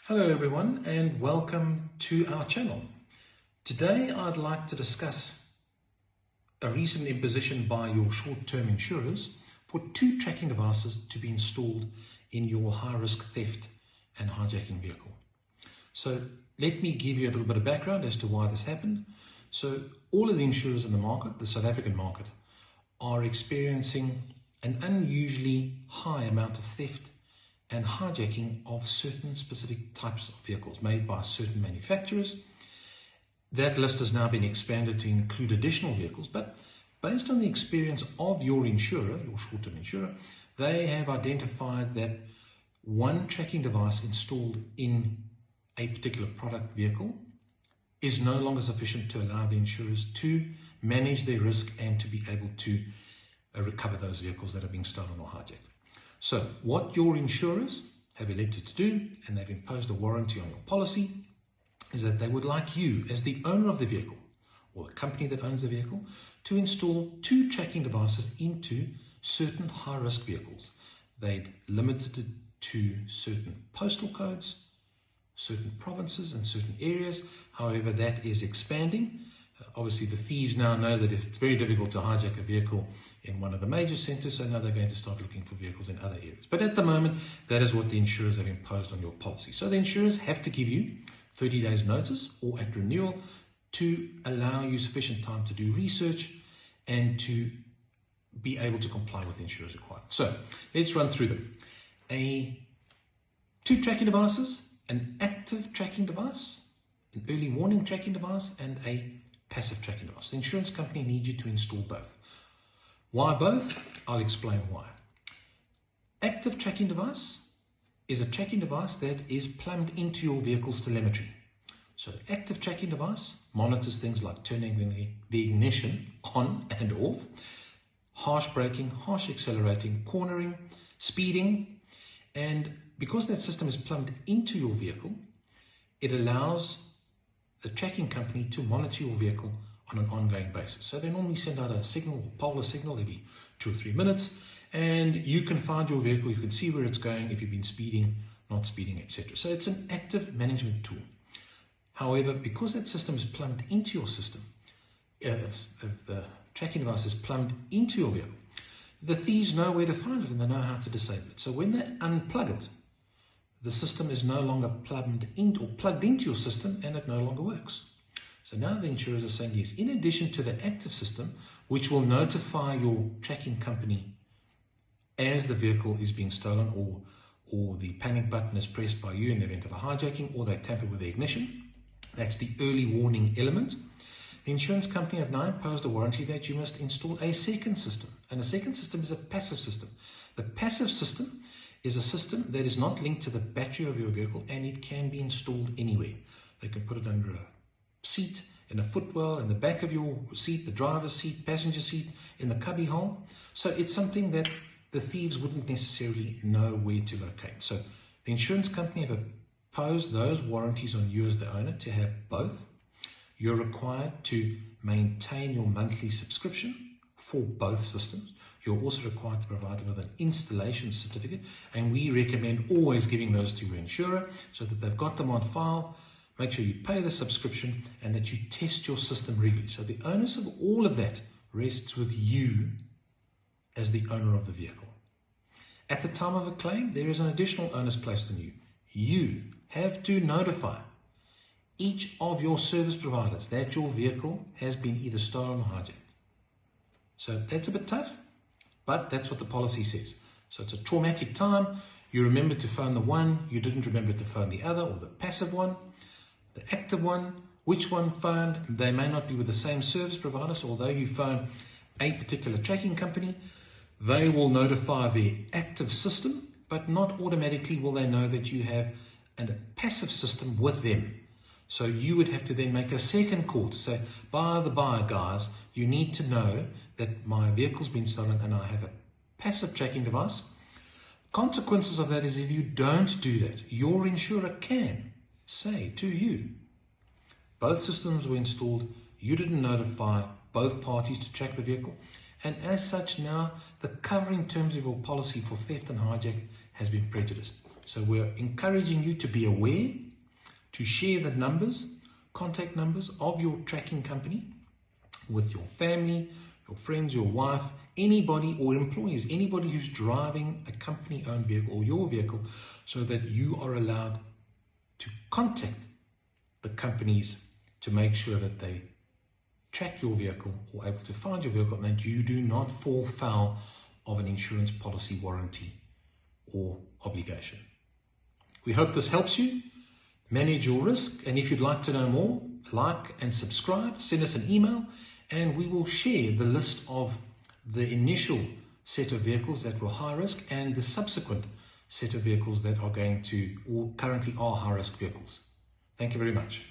Hello everyone and welcome to our channel. Today I'd like to discuss a recent imposition by your short-term insurers for 2 tracking devices to be installed in your high-risk theft and hijacking vehicle. So let me give you a little bit of background as to why this happened. So all of the insurers in the market, the South African market, are experiencing an unusually high amount of theft and hijacking of certain specific types of vehicles made by certain manufacturers. That list has now been expanded to include additional vehicles, but based on the experience of your insurer, your short-term insurer, they have identified that one tracking device installed in a particular product vehicle is no longer sufficient to allow the insurers to manage their risk and to be able to recover those vehicles that are being stolen or hijacked. So what your insurers have elected to do, and they've imposed a warranty on your policy, is that they would like you, as the owner of the vehicle, or the company that owns the vehicle, to install 2 tracking devices into certain high-risk vehicles. They'd limited it to certain postal codes, certain provinces and certain areas. However, that is expanding. Obviously, the thieves now know that it's very difficult to hijack a vehicle in one of the major centers, so now they're going to start looking for vehicles in other areas. But at the moment, that is what the insurers have imposed on your policy. So the insurers have to give you 30 days notice or at renewal to allow you sufficient time to do research and to be able to comply with the insurer's requirements. So let's run through them. 2 tracking devices, an active tracking device, an early warning tracking device, and a passive tracking device. The insurance company needs you to install both. Why both? I'll explain why. Active tracking device is a tracking device that is plumbed into your vehicle's telemetry. So the active tracking device monitors things like turning the ignition on and off, harsh braking, harsh accelerating, cornering, speeding, and because that system is plumbed into your vehicle, it allows the tracking company to monitor your vehicle on an ongoing basis. So they normally send out a signal, a polar signal every 2 or 3 minutes, and you can find your vehicle, you can see where it's going, if you've been speeding, not speeding, etc. So it's an active management tool. However, because that system is plumbed into your system, the tracking device is plumbed into your vehicle, the thieves know where to find it and they know how to disable it. So when they unplug it, the system is no longer plugged into your system and it no longer works. So now the insurers are saying, yes, in addition to the active system, which will notify your tracking company as the vehicle is being stolen or the panic button is pressed by you in the event of a hijacking or they tamper with the ignition, that's the early warning element. The insurance company have now imposed a warranty that you must install a second system. And the second system is a passive system. The passive system is a system that is not linked to the battery of your vehicle and it can be installed anywhere. They can put it under a seat, in a footwell, in the back of your seat, the driver's seat, passenger seat, in the cubby hole. So it's something that the thieves wouldn't necessarily know where to locate. So the insurance company have imposed those warranties on you as the owner to have both. You're required to maintain your monthly subscription for both systems. You're also required to provide them with an installation certificate, and we recommend always giving those to your insurer so that they've got them on file. Make sure you pay the subscription and that you test your system regularly. So the onus of all of that rests with you as the owner of the vehicle. At the time of a claim, there is an additional onus placed on you. You have to notify each of your service providers that your vehicle has been either stolen or hijacked. So that's a bit tough, but that's what the policy says. So it's a traumatic time. You remember to phone the one, you didn't remember to phone the other, or the passive one, the active one, which one phoned. They may not be with the same service provider, so although you phone a particular tracking company, they will notify the active system, but not automatically will they know that you have a passive system with them. So you would have to then make a second call to say, by the by, guys, you need to know that my vehicle's been stolen and I have a passive tracking device. Consequences of that is if you don't do that, your insurer can say to you, both systems were installed, you didn't notify both parties to track the vehicle, and as such now, the cover in terms of your policy for theft and hijack has been prejudiced. So we're encouraging you to be aware, to share the numbers, contact numbers of your tracking company with your family, your friends, your wife, anybody or employees, anybody who's driving a company-owned vehicle or your vehicle, so that you are allowed to contact the companies to make sure that they track your vehicle or able to find your vehicle, and that you do not fall foul of an insurance policy warranty or obligation. We hope this helps you manage your risk, and if you'd like to know more, like and subscribe, send us an email, and we will share the list of the initial set of vehicles that were high risk and the subsequent set of vehicles that are going to or currently are high risk vehicles. Thank you very much.